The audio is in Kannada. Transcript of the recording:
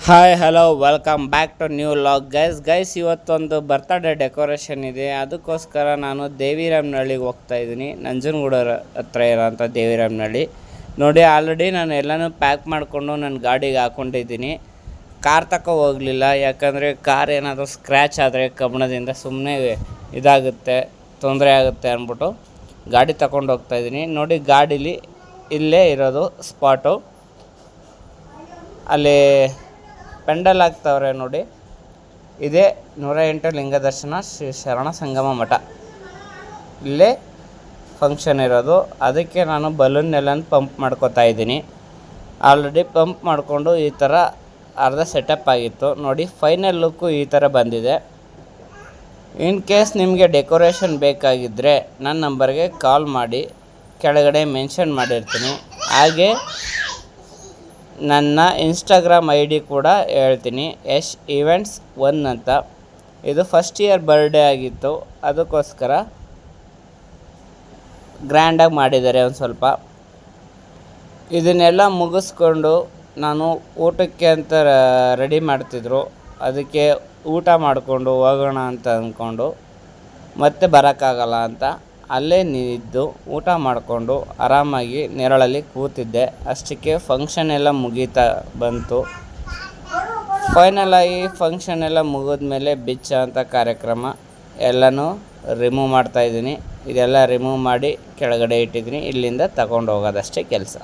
Hi hello welcome back to new log guys ಇವತ್ತೊಂದು ಬರ್ತ್ಡೇ ಡೆಕೋರೇಷನ್ ಇದೆ. ಅದಕ್ಕೋಸ್ಕರ ನಾನು ದೇವಿರಾಮನಹಳ್ಳಿಗೆ ಹೋಗ್ತಾ ಇದ್ದೀನಿ. ನಂಜನಗೂಡು ಹತ್ರ ಇರೋಂಥ ದೇವಿರಾಮನಹಳ್ಳಿ ನೋಡಿ. ಆಲ್ರೆಡಿ ನಾನು ಎಲ್ಲನೂ ಪ್ಯಾಕ್ ಮಾಡಿಕೊಂಡು ನನ್ನ ಗಾಡಿಗೆ ಹಾಕ್ಕೊಂಡಿದ್ದೀನಿ. ಕಾರ್ ತಗೋ ಹೋಗಲಿಲ್ಲ, ಯಾಕಂದರೆ ಕಾರ್ ಏನಾದರೂ ಸ್ಕ್ರ್ಯಾಚ್ ಆದರೆ ಕಬ್ಬಣದಿಂದ ಸುಮ್ಮನೆ ಇದಾಗುತ್ತೆ, ತೊಂದರೆ ಆಗುತ್ತೆ ಅಂದ್ಬಿಟ್ಟು ಗಾಡಿ ತಗೊಂಡು ಹೋಗ್ತಾಯಿದ್ದೀನಿ. ನೋಡಿ ಗಾಡೀಲಿ ಇಲ್ಲೇ ಇರೋದು ಸ್ಪಾಟು, ಅಲ್ಲಿ ಪೆಂಡಲ್ ಆಗ್ತವ್ರೆ ನೋಡಿ. ಇದೇ 108 ಲಿಂಗ ದರ್ಶನ ಶ್ರೀ ಶರಣ ಸಂಗಮ ಮಠ, ಇಲ್ಲೇ ಫಂಕ್ಷನ್ ಇರೋದು. ಅದಕ್ಕೆ ನಾನು ಬಲೂನ್ನೆಲ್ಲ ಪಂಪ್ ಮಾಡ್ಕೋತಾ ಇದ್ದೀನಿ. ಆಲ್ರೆಡಿ ಪಂಪ್ ಮಾಡಿಕೊಂಡು ಈ ಥರ ಅರ್ಧ ಸೆಟಪ್ ಆಗಿತ್ತು ನೋಡಿ. ಫೈನಲ್ ಲುಕ್ಕು ಈ ಥರ ಬಂದಿದೆ. ಇನ್ ಕೇಸ್ ನಿಮಗೆ ಡೆಕೋರೇಷನ್ ಬೇಕಾಗಿದ್ದರೆ ನನ್ನ ನಂಬರ್ಗೆ ಕಾಲ್ ಮಾಡಿ, ಕೆಳಗಡೆ ಮೆನ್ಷನ್ ಮಾಡಿರ್ತೀನಿ. ಹಾಗೆ ನನ್ನ ಇನ್ಸ್ಟಾಗ್ರಾಮ್ ಐ ಡಿ ಕೂಡ ಹೇಳ್ತೀನಿ, ಯಶ್ ಈವೆಂಟ್ಸ್ 1 ಅಂತ. ಇದು ಫಸ್ಟ್ ಇಯರ್ ಬರ್ಡೇ ಆಗಿತ್ತು, ಅದಕ್ಕೋಸ್ಕರ ಗ್ರ್ಯಾಂಡಾಗಿ ಮಾಡಿದ್ದಾರೆ ಒಂದು ಸ್ವಲ್ಪ. ಇದನ್ನೆಲ್ಲ ಮುಗಿಸ್ಕೊಂಡು ನಾನು ಊಟಕ್ಕೆ ಅಂತ ರೆಡಿ ಮಾಡ್ತಿದ್ರು. ಅದಕ್ಕೆ ಊಟ ಮಾಡಿಕೊಂಡು ಹೋಗೋಣ ಅಂತ ಅಂದ್ಕೊಂಡು ಮತ್ತೆ ಬರೋಕ್ಕಾಗಲ್ಲ ಅಂತ ಅಲ್ಲೇ ನಿಂತು ಊಟ ಮಾಡಿಕೊಂಡು ಆರಾಮಾಗಿ ನೆರಳಲ್ಲಿ ಕೂತಿದ್ದೆ. ಅಷ್ಟಕ್ಕೆ ಫಂಕ್ಷನ್ ಎಲ್ಲ ಮುಗೀತಾ ಬಂತು. ಫೈನಲಾಗಿ ಫಂಕ್ಷನ್ ಎಲ್ಲ ಮುಗಿದ್ಮೇಲೆ ಬಿಚ್ಚ ಅಂತ ಕಾರ್ಯಕ್ರಮ ಎಲ್ಲನೂ ರಿಮೂವ್ ಮಾಡ್ತಾಯಿದ್ದೀನಿ. ಇದೆಲ್ಲ ರಿಮೂವ್ ಮಾಡಿ ಕೆಳಗಡೆ ಇಟ್ಟಿದ್ದೀನಿ. ಇಲ್ಲಿಂದ ತಗೊಂಡು ಹೋಗೋದಷ್ಟೇ ಕೆಲಸ.